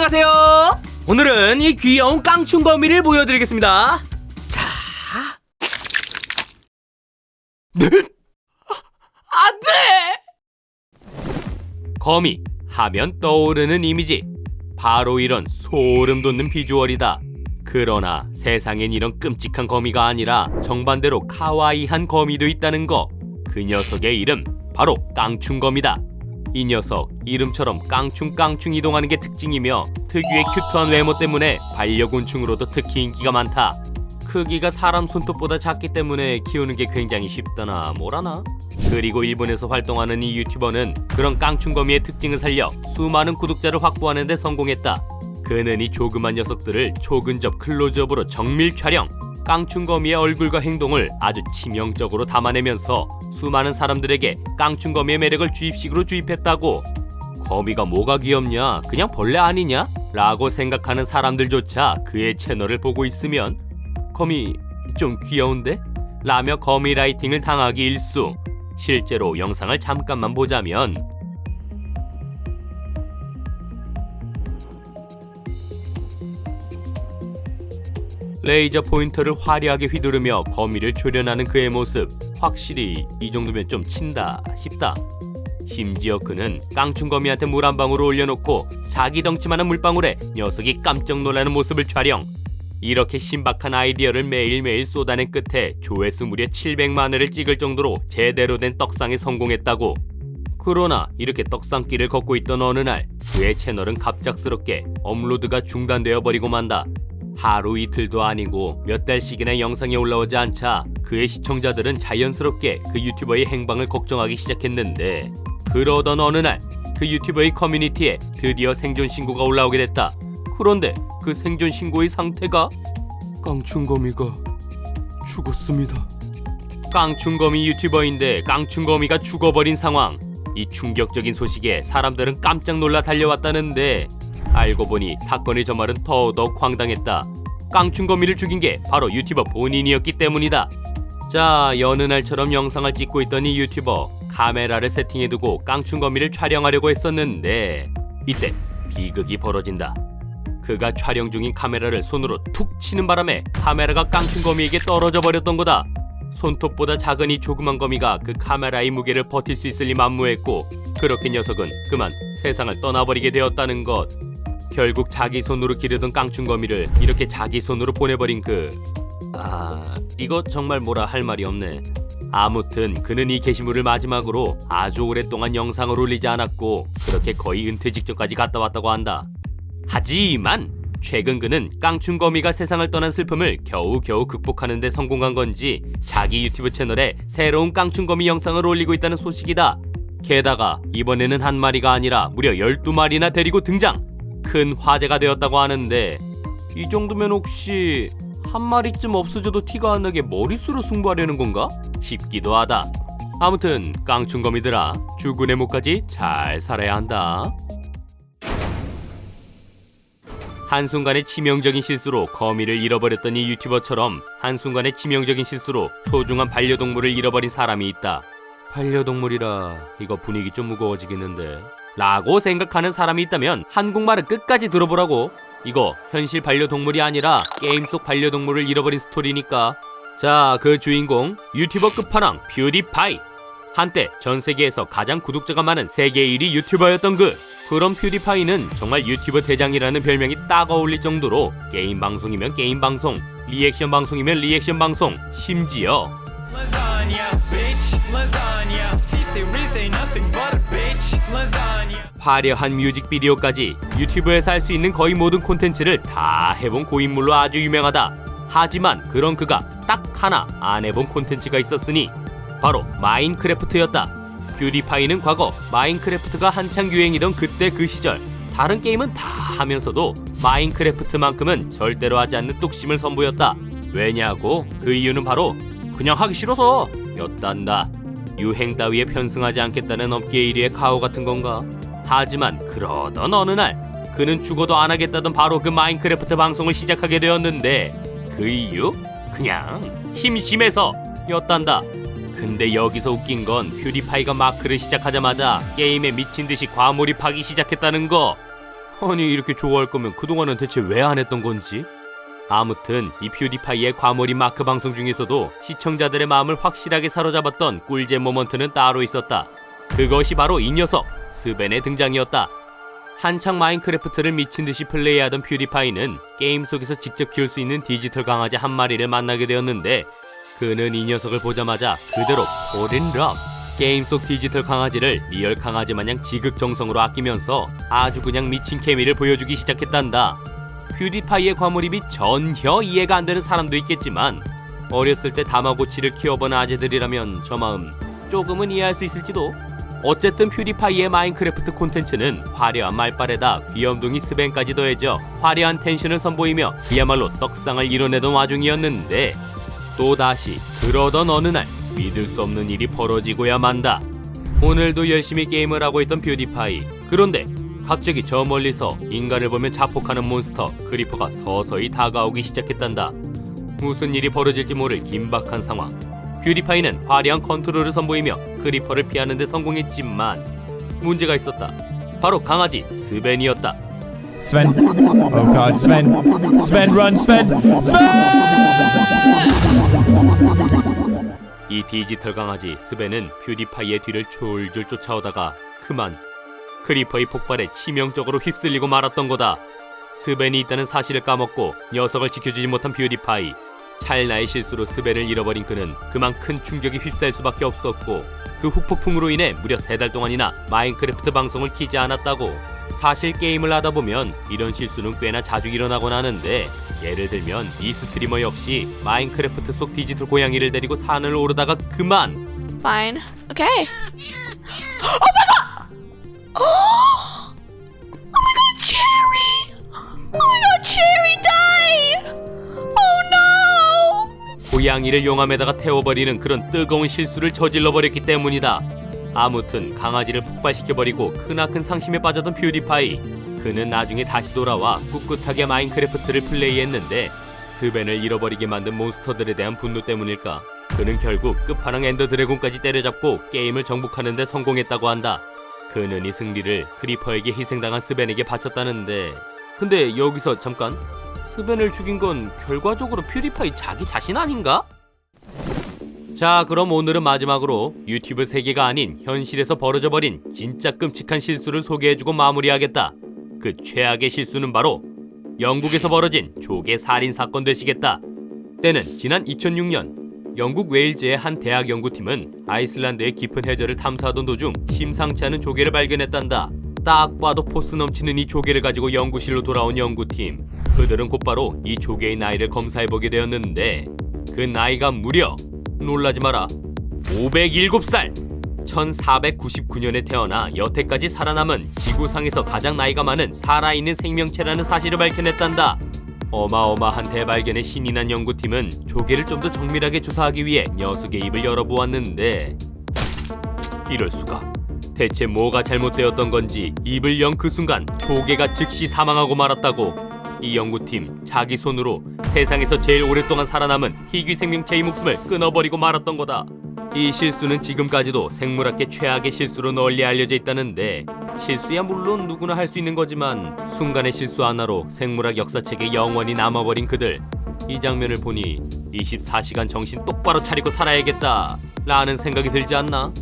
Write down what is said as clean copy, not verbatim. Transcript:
안녕하세요. 오늘은 이 귀여운 깡충거미를 보여드리겠습니다. 자, 안돼! 거미 하면 떠오르는 이미지, 바로 이런 소름 돋는 비주얼이다. 그러나 세상엔 이런 끔찍한 거미가 아니라 정반대로 카와이한 거미도 있다는 거. 그 녀석의 이름 바로 깡충거미다. 이 녀석 이름처럼 깡충깡충 이동하는 게 특징이며 특유의 큐트한 외모 때문에 반려곤충으로도 특히 인기가 많다. 크기가 사람 손톱보다 작기 때문에 키우는 게 굉장히 쉽다나 뭐라나. 그리고 일본에서 활동하는 이 유튜버는 그런 깡충거미의 특징을 살려 수많은 구독자를 확보하는 데 성공했다. 그는 이 조그만 녀석들을 초근접 클로즈업으로 정밀 촬영, 깡충거미의 얼굴과 행동을 아주 치명적으로 담아내면서 수많은 사람들에게 깡충거미의 매력을 주입식으로 주입했다고. 거미가 뭐가 귀엽냐, 그냥 벌레 아니냐? 라고 생각하는 사람들조차 그의 채널을 보고 있으면 거미 좀 귀여운데? 라며 거미 라이팅을 당하기 일쑤. 실제로 영상을 잠깐만 보자면 레이저 포인터를 화려하게 휘두르며 거미를 조련하는 그의 모습, 확실히 이 정도면 좀 친다 싶다. 심지어 그는 깡충거미한테 물 한 방울 올려놓고 자기 덩치만한 물방울에 녀석이 깜짝 놀라는 모습을 촬영. 이렇게 신박한 아이디어를 매일매일 쏟아낸 끝에 조회수 무려 700만 회를 찍을 정도로 제대로 된 떡상에 성공했다고. 그러나 이렇게 떡상길을 걷고 있던 어느 날 그의 채널은 갑작스럽게 업로드가 중단되어 버리고 만다. 하루 이틀도 아니고 몇 달씩이나 영상이 올라오지 않자 그의 시청자들은 자연스럽게 그 유튜버의 행방을 걱정하기 시작했는데, 그러던 어느 날 그 유튜버의 커뮤니티에 드디어 생존 신고가 올라오게 됐다. 그런데 그 생존 신고의 상태가 깡충거미가 죽었습니다. 깡충거미 유튜버인데 깡충거미가 죽어버린 상황. 이 충격적인 소식에 사람들은 깜짝 놀라 달려왔다는데, 알고 보니 사건의 전말은 더더욱 황당했다. 깡충거미를 죽인 게 바로 유튜버 본인이었기 때문이다. 자, 여느 날처럼 영상을 찍고 있던 이 유튜버, 카메라를 세팅해두고 깡충거미를 촬영하려고 했었는데 이때 비극이 벌어진다. 그가 촬영 중인 카메라를 손으로 툭 치는 바람에 카메라가 깡충거미에게 떨어져 버렸던 거다. 손톱보다 작은 이 조그만 거미가 그 카메라의 무게를 버틸 수 있을 리 만무했고, 그렇게 녀석은 그만 세상을 떠나버리게 되었다는 것. 결국 자기 손으로 기르던 깡충거미를 이렇게 자기 손으로 보내버린 이거 정말 뭐라 할 말이 없네. 아무튼 그는 이 게시물을 마지막으로 아주 오랫동안 영상을 올리지 않았고 그렇게 거의 은퇴 직전까지 갔다 왔다고 한다. 하지만 최근 그는 깡충거미가 세상을 떠난 슬픔을 겨우겨우 극복하는 데 성공한 건지 자기 유튜브 채널에 새로운 깡충거미 영상을 올리고 있다는 소식이다. 게다가 이번에는 한 마리가 아니라 무려 12마리나 데리고 등장! 큰 화제가 되었다고 하는데, 이 정도면 혹시 한 마리쯤 없어져도 티가 안 나게 머릿수로 승부하려는 건가? 싶기도 하다. 아무튼 깡충거미들아, 죽은 애모까지 잘 살아야 한다. 한순간의 치명적인 실수로 거미를 잃어버렸던 이 유튜버처럼 한순간의 치명적인 실수로 소중한 반려동물을 잃어버린 사람이 있다. 반려동물이라 이거 분위기 좀 무거워지겠는데 라고 생각하는 사람이 있다면 한국말을 끝까지 들어보라고. 이거 현실 반려동물이 아니라 게임 속 반려동물을 잃어버린 스토리니까. 자, 그 주인공 유튜버 끝판왕 퓨디파이. 한때 전 세계에서 가장 구독자가 많은 세계 1위 유튜버였던 그런 퓨디파이는 정말 유튜버 대장이라는 별명이 딱 어울릴 정도로 게임 방송이면 게임 방송, 리액션 방송이면 리액션 방송, 심지어 화려한 뮤직비디오까지 유튜브에서 할 수 있는 거의 모든 콘텐츠를 다 해본 고인물로 아주 유명하다. 하지만 그런 그가 딱 하나 안 해본 콘텐츠가 있었으니 바로 마인크래프트였다. 퓨디파이는 과거 마인크래프트가 한창 유행이던 그때 그 시절 다른 게임은 다 하면서도 마인크래프트만큼은 절대로 하지 않는 뚝심을 선보였다. 왜냐고? 그 이유는 바로 그냥 하기 싫어서 였단다. 유행 따위에 편승하지 않겠다는 업계 1위의 가오 같은 건가? 하지만 그러던 어느 날 그는 죽어도 안 하겠다던 바로 그 마인크래프트 방송을 시작하게 되었는데, 그 이유? 그냥 심심해서 였단다. 근데 여기서 웃긴 건 퓨디파이가 마크를 시작하자마자 게임에 미친듯이 과몰입하기 시작했다는 거. 아니 이렇게 좋아할 거면 그동안은 대체 왜 안 했던 건지? 아무튼 이 퓨디파이의 과몰입 마크 방송 중에서도 시청자들의 마음을 확실하게 사로잡았던 꿀잼 모먼트는 따로 있었다. 그것이 바로 이 녀석 스벤의 등장이었다. 한창 마인크래프트를 미친듯이 플레이하던 퓨디파이는 게임 속에서 직접 키울 수 있는 디지털 강아지 한 마리를 만나게 되었는데 그는 이 녀석을 보자마자 그대로 폴인럽. 게임 속 디지털 강아지를 리얼 강아지 마냥 지극정성으로 아끼면서 아주 그냥 미친 케미를 보여주기 시작했단다. 퓨디파이의 과몰입이 전혀 이해가 안 되는 사람도 있겠지만 어렸을 때 다마고치를 키워본 아재들이라면 저 마음 조금은 이해할 수 있을지도. 어쨌든 퓨디파이의 마인크래프트 콘텐츠는 화려한 말빨에다 귀염둥이 스벤까지 더해져 화려한 텐션을 선보이며 그야말로 떡상을 이뤄내던 와중이었는데 또다시 그러던 어느 날 믿을 수 없는 일이 벌어지고야 만다. 오늘도 열심히 게임을 하고 있던 퓨디파이. 그런데 갑자기 저 멀리서 인간을 보면 자폭하는 몬스터 크리퍼가 서서히 다가오기 시작했단다. 무슨 일이 벌어질지 모를 긴박한 상황. 퓨디파이는 화려한 컨트롤을 선보이며 크리퍼를 피하는 데 성공했지만 문제가 있었다. 바로 강아지 스벤이었다. Sven. Oh God, Sven. Sven, run, Sven. Sven! 이 디지털 강아지 스벤은 퓨디파이의 뒤를 졸졸 쫓아오다가 그만 크리퍼의 폭발에 치명적으로 휩쓸리고 말았던 거다. 스벤이 있다는 사실을 까먹고 녀석을 지켜주지 못한 퓨디파이. 찰나의 실수로 스벤을 잃어버린 그는 그만 큰 충격에 휩싸일 수밖에 없었고 그 후폭풍으로 인해 무려 3달 동안이나 마인크래프트 방송을 키지 않았다고. 사실 게임을 하다 보면 이런 실수는 꽤나 자주 일어나곤 하는데 예를 들면 이 스트리머 역시 마인크래프트 속 디지털 고양이를 데리고 산을 오르다가 그만. Fine. Okay. Oh my god! Oh! Oh my god, Cherry! Oh my god, Cherry died! Oh no! 고양이를 용암에다가 태워버리는 그런 뜨거운 실수를 저질러버렸기 때문이다. 아무튼 강아지를 폭발시켜버리고 크나큰 상심에 빠졌던 퓨디파이. 그는 나중에 다시 돌아와 꿋꿋하게 마인크래프트를 플레이했는데 스벤을 잃어버리게 만든 몬스터들에 대한 분노 때문일까? 그는 결국 끝판왕 엔더 드래곤까지 때려잡고 게임을 정복하는 데 성공했다고 한다. 그는 이 승리를 크리퍼에게 희생당한 스벤에게 바쳤다는데 근데 여기서 잠깐, 스벤을 죽인 건 결과적으로 퓨디파이 자기 자신 아닌가? 자, 그럼 오늘은 마지막으로 유튜브 세계가 아닌 현실에서 벌어져버린 진짜 끔찍한 실수를 소개해주고 마무리하겠다. 그 최악의 실수는 바로 영국에서 벌어진 조개 살인 사건 되시겠다. 때는 지난 2006년 영국 웨일즈의 한 대학 연구팀은 아이슬란드의 깊은 해저를 탐사하던 도중 심상치 않은 조개를 발견했단다. 딱 봐도 포스 넘치는 이 조개를 가지고 연구실로 돌아온 연구팀. 그들은 곧바로 이 조개의 나이를 검사해보게 되었는데 그 나이가 무려, 놀라지 마라, 507살! 1499년에 태어나 여태까지 살아남은 지구상에서 가장 나이가 많은 살아있는 생명체라는 사실을 밝혀냈단다. 어마어마한 대발견에 신이 난 연구팀은 조개를 좀 더 정밀하게 조사하기 위해 녀석의 입을 열어보았는데 이럴 수가. 대체 뭐가 잘못되었던 건지 입을 연 그 순간 조개가 즉시 사망하고 말았다고. 이 연구팀 자기 손으로 세상에서 제일 오랫동안 살아남은 희귀 생명체의 목숨을 끊어버리고 말았던 거다. 이 실수는 지금까지도 생물학계 최악의 실수로 널리 알려져 있다는데 실수야 물론 누구나 할 수 있는 거지만 순간의 실수 하나로 생물학 역사책에 영원히 남아버린 그들. 이 장면을 보니 24시간 정신 똑바로 차리고 살아야겠다 라는 생각이 들지 않나?